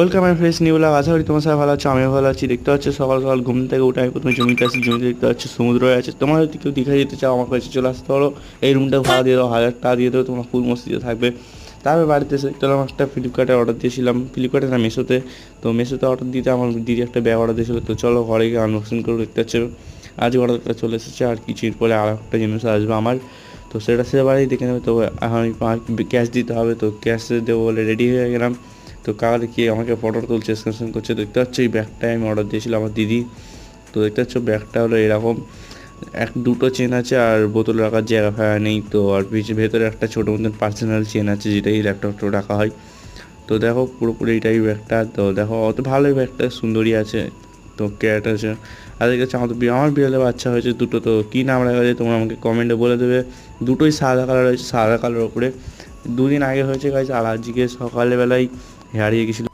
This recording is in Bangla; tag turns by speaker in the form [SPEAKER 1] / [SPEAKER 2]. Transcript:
[SPEAKER 1] Welcome my friends new blog. আশা করি তোমার সবাই ভালো আছো, আমিও ভালো আছি। দেখতে পাচ্ছ সকাল সকাল ঘুম থেকে উঠে আমি প্রথমে জমিতে আসি। জমিতে দেখতে পাচ্ছি সমুদ্র আছে। তোমার যদি কেউ দীঘা যেতে চাও আমার কাছে চলে আসতে পারো। এই রুমটা ভাড়া দিয়ে দাও, 1000 টাকা দিয়ে দেবো, তোমার ফুল মস্তিতে থাকবে। তারপর বাড়িতে এসে দেখতে পেলাম একটা ফ্লিপকার্টে অর্ডার দিয়েছিলাম, ফ্লিপকার্টে না মেশোতে। তো মেশোতে অর্ডার দিতে আমার দিদি একটা ব্যাগ অর্ডার দিয়েছিলো। তো চলো ঘরে গিয়ে আনবক্সিং করে দেখতে পাচ্ছ আজ অর্ডারটা চলে এসেছে। আর কিছুদিন পরে আর একটা জিনিস আসবে আমার, তো সেটা সেবারেই দেখে নেবে। তো আমি ক্যাশ দিতে হবে, তো ক্যাশ দেবো বলে রেডি হয়ে গেলাম। তো কাল কি আমাকে ফটো তুলছে, স্ক্রিনশট করছে। দেখতে পাচ্ছ এই ব্যাগটাই আমি অর্ডার দিয়েছিলাম আমার দিদি। তো দেখতে পাচ্ছ ব্যাগটা হলো এরকম, দুটো চেন আছে আর বোতল রাখার জায়গা ফায়গা নেই। তো আর ভেতরে একটা ছোটো মতন পার্সোনাল চেন আছে যেটাই ল্যাপটপটা রাখা হয়। তো দেখো পুরোপুরি এইটাই ব্যাগটা। তো দেখো অত ভালোই ব্যাগটা, সুন্দরী আছে। তো ক্যাট আছে। আর দেখেছি আমার বিড়ালে বাচ্চা হয়েছে দুটো। তো কী নাম রাখা যায় তোমরা আমাকে কমেন্টে বলে দেবে। দুটোই সাদা কালার হয়েছে, সাদা কালার ওপরে। দুদিন আগে হয়েছে গাইজ। আর আজকে সকালবেলায় হারিয়ে গেছিলো।